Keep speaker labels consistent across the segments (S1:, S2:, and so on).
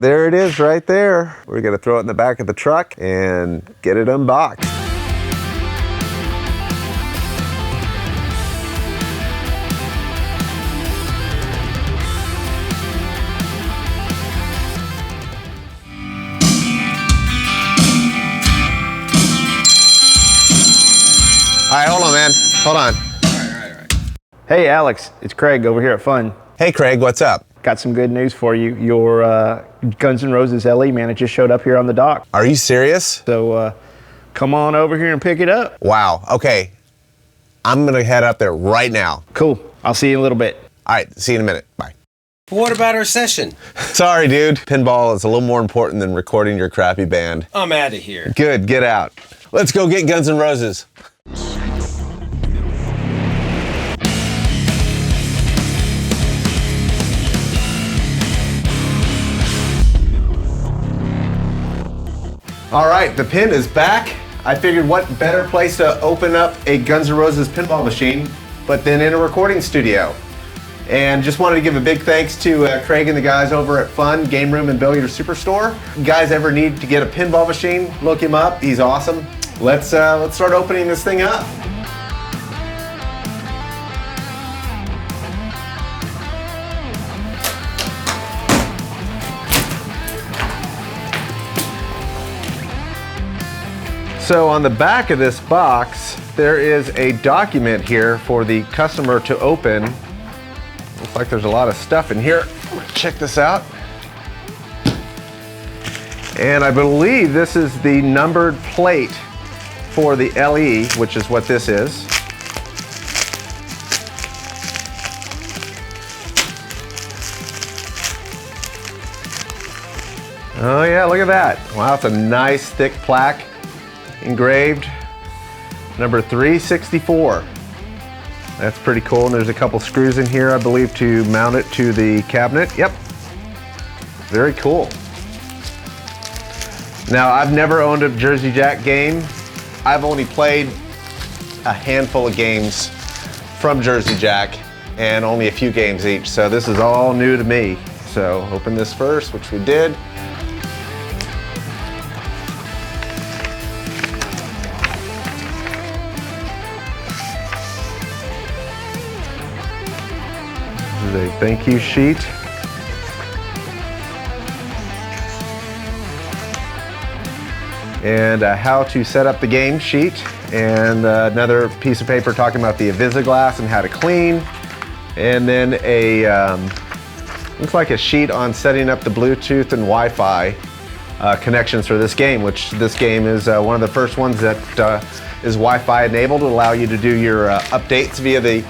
S1: There it is right there. We're gonna throw it in the back of the truck and get it unboxed. All right, hold on, man. Hold on.
S2: All right. Hey, Alex, it's Craig over here at Fun.
S1: Hey, Craig, what's up?
S2: Got some good news for you. Your Guns&Roses LE, man, it just showed up here on the dock.
S1: Are you serious?
S2: So come on over here and pick it up.
S1: Wow, okay. I'm gonna head up there right now.
S2: Cool. I'll see you in a little bit.
S1: All right, see you in a minute. Bye.
S3: But what about our session?
S1: Sorry, dude. Pinball is a little more important than recording your crappy band.
S3: I'm out of here.
S1: Good, get out. Let's go get Guns N' Roses. All right, the pin is back. I figured what better place to open up a Guns N' Roses pinball machine but then in a recording studio. And just wanted to give a big thanks to Craig and the guys over at Fun Game Room and Billiard Superstore. If you guys ever need to get a pinball machine, look him up. He's awesome. Let's start opening this thing up. So on the back of this box, there is a document here for the customer to open. Looks like there's a lot of stuff in here. Check this out. And I believe this is the numbered plate for the LE, which is what this is. Oh yeah, look at that. Wow, it's a nice thick plaque. Engraved, number 364. That's pretty cool, and there's a couple screws in here, I believe, to mount it to the cabinet. Yep, very cool. Now, I've never owned a Jersey Jack game. I've only played a handful of games from Jersey Jack, and only a few games each, so this is all new to me. So, open this first, which we did. A thank you sheet. And a how to set up the game sheet. And another piece of paper talking about the Avisaglass and how to clean. And then a, looks like a sheet on setting up the Bluetooth and Wi-Fi connections for this game, which this game is one of the first ones that is Wi-Fi enabled to allow you to do your updates via the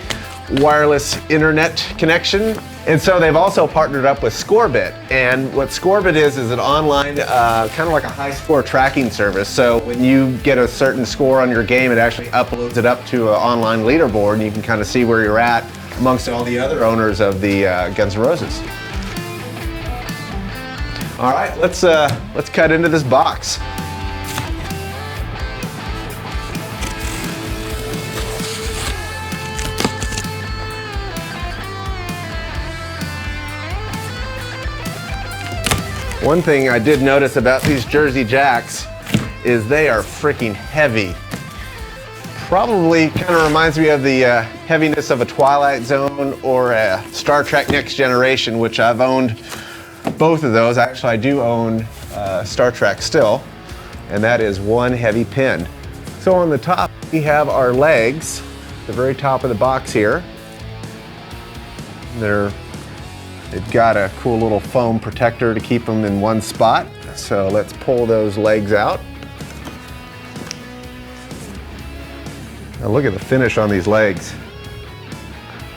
S1: wireless internet connection. And so they've also partnered up with Scorebit. And what Scorebit is an online, kind of like a high score tracking service. So when you get a certain score on your game, it actually uploads it up to an online leaderboard, and you can kind of see where you're at amongst all the other owners of the Guns N' Roses. All right, let's cut into this box. One thing I did notice about these Jersey Jacks is they are freaking heavy. Probably kind of reminds me of the heaviness of a Twilight Zone or a Star Trek Next Generation, which I've owned both of those. Actually, I do own Star Trek still, and that is one heavy pin. So on the top, we have our legs, the very top of the box here. They've got a cool little foam protector to keep them in one spot. So let's pull those legs out. Now look at the finish on these legs.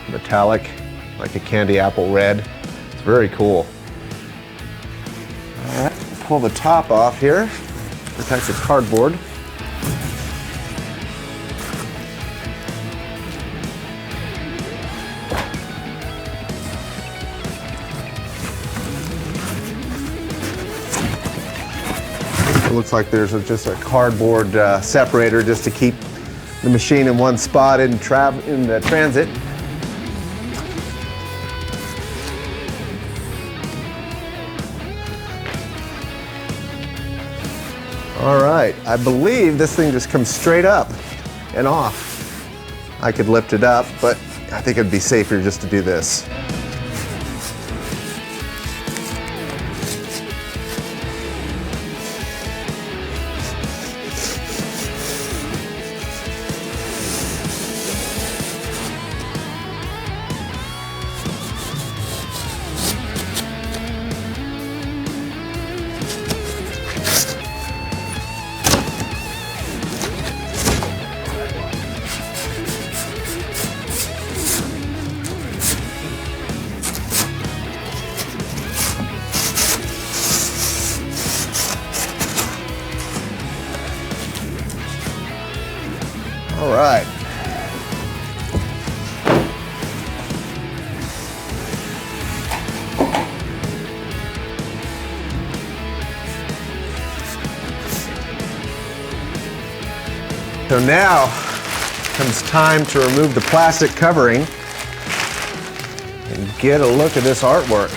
S1: Metallic, like a candy apple red. It's very cool. All right, pull the top off here. Protect the cardboard. Looks like there's just a cardboard separator just to keep the machine in one spot in the transit. All right, I believe this thing just comes straight up and off. I could lift it up, but I think it'd be safer just to do this. All right. So now comes time to remove the plastic covering and get a look at this artwork.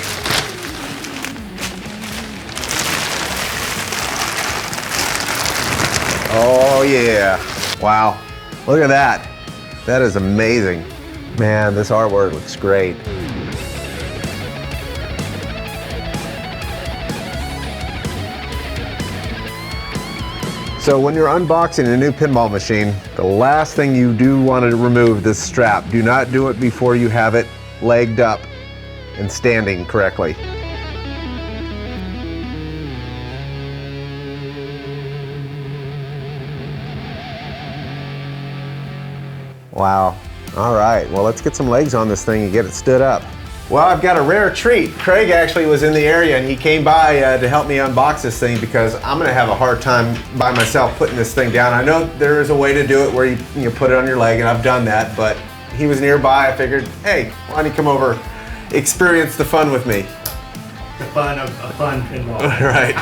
S1: Oh yeah. Wow. Look at that. That is amazing. Man, this artwork looks great. So when you're unboxing a new pinball machine, the last thing you do want to remove this strap. Do not do it before you have it legged up and standing correctly. Wow. All right, well, let's get some legs on this thing and get it stood up. Well, I've got a rare treat. Craig actually was in the area and he came by to help me unbox this thing because I'm gonna have a hard time by myself putting this thing down. I know there is a way to do it where you put it on your leg, and I've done that, but he was nearby. I figured, hey, why don't you come over, experience the fun with me.
S2: The fun of a fun pinball.
S1: Right.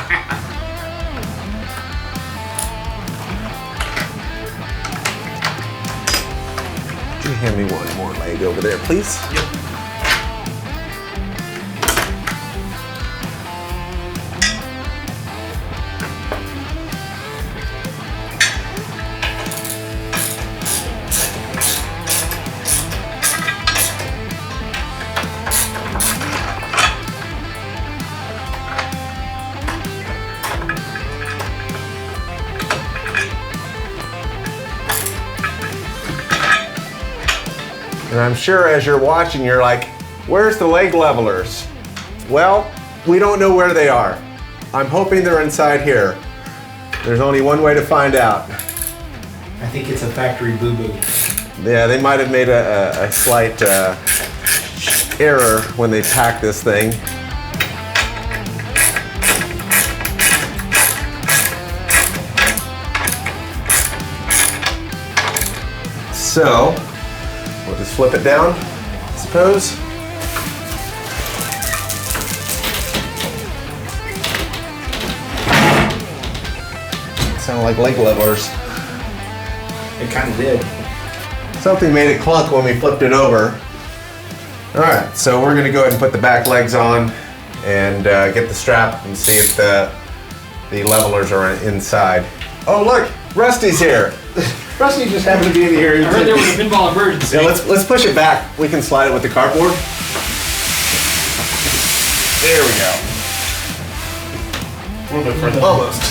S1: Can you hand me one more leg over there, please?
S2: Yep.
S1: And I'm sure as you're watching, you're like, where's the leg levelers? Well, we don't know where they are. I'm hoping they're inside here. There's only one way to find out.
S2: I think it's a factory boo-boo.
S1: Yeah, they might have made a slight error when they packed this thing. So, we'll just flip it down, I suppose. Sound like leg levelers.
S2: It kind of did.
S1: Something made it clunk when we flipped it over. All right, so we're gonna go ahead and put the back legs on and get the strap and see if the levelers are inside. Oh look, Rusty's here. Rusty just happened to be in the area.
S4: I heard there was a pinball emergency.
S1: Yeah, let's push it back. We can slide it with the cardboard. There we go.
S4: A little bit further.
S1: Almost.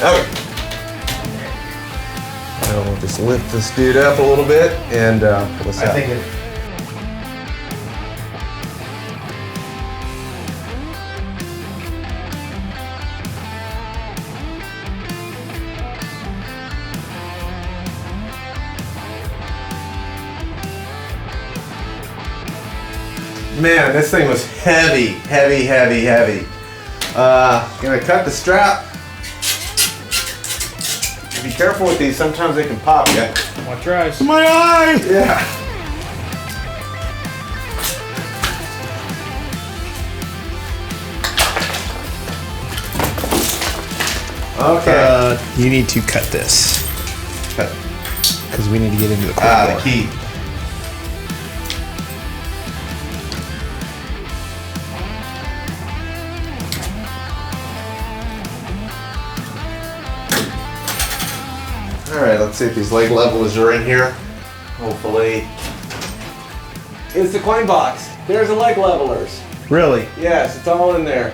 S1: Okay. Now we'll just lift this dude up a little bit and pull this out.
S2: I think it.
S1: Man, this thing was heavy, heavy, heavy, heavy. Gonna cut the strap. Be careful with these, sometimes they can pop you.
S4: Watch your eyes.
S1: My eye! Yeah. Okay.
S2: You need to cut this
S1: Cut.
S2: because we need to get into the
S1: Ah,
S2: core.
S1: the key. All right, let's see if these leg levelers are in here. Hopefully. It's the coin box. There's the leg levelers.
S2: Really?
S1: Yes, it's all in there.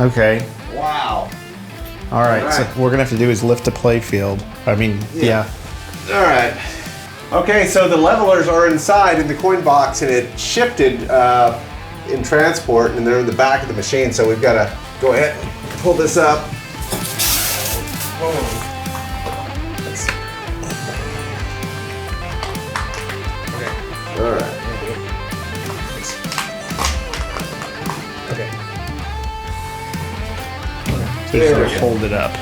S2: Okay.
S1: Wow.
S2: All right.
S1: All
S2: So
S1: right.
S2: what we're gonna have to do is lift the play field. I mean, yeah.
S1: All right. Okay, so the levelers are inside in the coin box, and it shifted in transport, and they're in the back of the machine. So we've got to go ahead and pull this up. All right.
S2: Okay. So
S1: There
S2: just
S1: we
S2: sort of
S1: go.
S2: hold it up.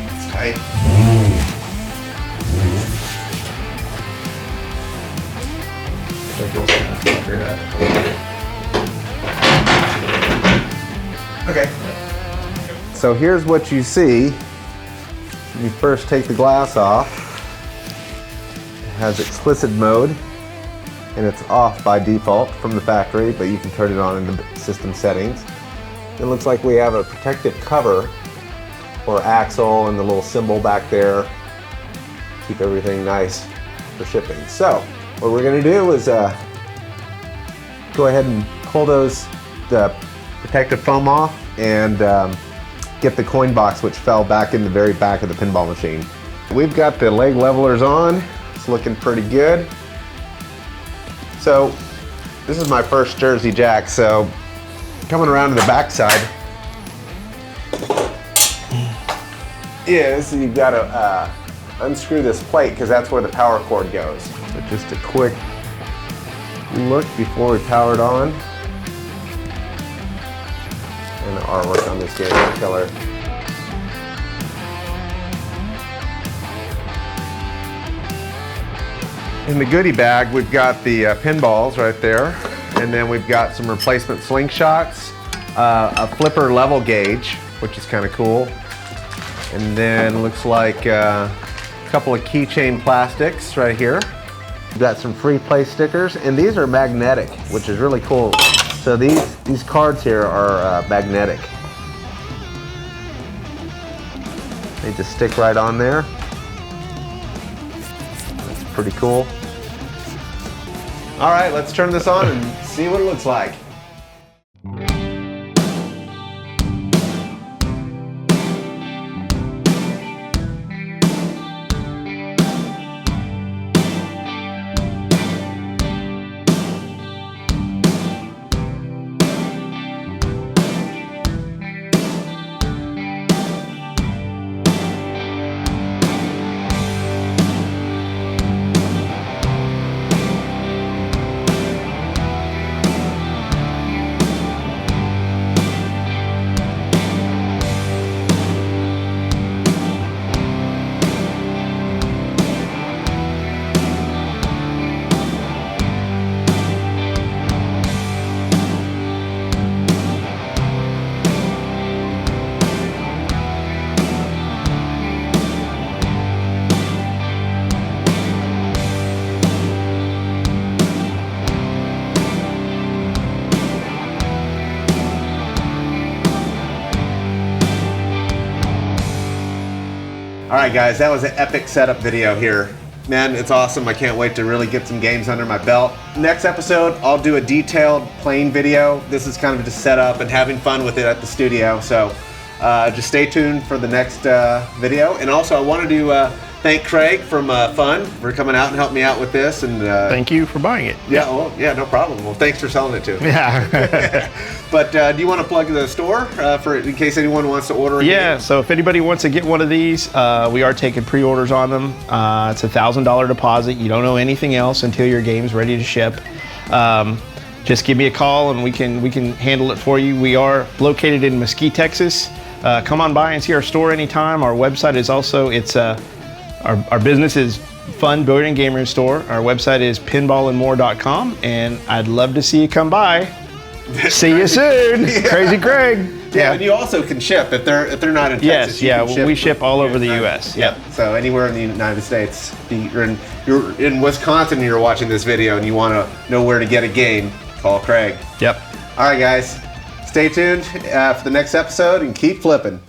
S1: It's tight. Okay. So here's what you see. You first take the glass off. It has explicit mode, and it's off by default from the factory, but you can turn it on in the system settings. It looks like we have a protective cover for axle and the little symbol back there. Keep everything nice for shipping. So what we're going to do is go ahead and pull the protective foam off and get the coin box, which fell back in the very back of the pinball machine. We've got the leg levelers on. It's looking pretty good. So this is my first Jersey Jack. So coming around to the back side is you've got to unscrew this plate because that's where the power cord goes. So just a quick look before we power it on. And the artwork on this game is killer. In the goodie bag, we've got the pinballs right there, and then we've got some replacement slingshots, a flipper level gauge, which is kind of cool, and then looks like a couple of keychain plastics right here. We've got some free play stickers, and these are magnetic, which is really cool. So these cards here are magnetic. They just stick right on there. That's pretty cool. All right, let's turn this on and see what it looks like. All right, guys, that was an epic setup video here. Man, it's awesome. I can't wait to really get some games under my belt. Next episode, I'll do a detailed playing video. This is kind of just set up and having fun with it at the studio. So just stay tuned for the next video. And also, I wanted to thank Craig from Fun for coming out and helping me out with this. And
S2: Thank you for buying it.
S1: yeah, well, yeah, no problem. Well, thanks for selling it too.
S2: Yeah.
S1: But do you want to plug the store for in case anyone wants to order?
S2: Yeah, so if anybody wants to get one of these, we are taking pre-orders on them. It's a $1,000 deposit. You don't know anything else until your game's ready to ship. Just give me a call and we can handle it for you. We are located in Mesquite, Texas. Come on by and see our store anytime. Our website is also, our business is Fun Board and Gamer Store. Our website is pinballandmore.com, and I'd love to see you come by. See you soon,
S1: Yeah.
S2: Crazy Craig.
S1: Yeah, and you also can ship if they're not in
S2: Yes,
S1: Texas. you
S2: yeah,
S1: can
S2: we ship all over the U.S.
S1: Yeah. So anywhere in the United States, you're in Wisconsin and you're watching this video and you want to know where to get a game, call Craig.
S2: Yep.
S1: All right, guys. Stay tuned for the next episode and keep flipping.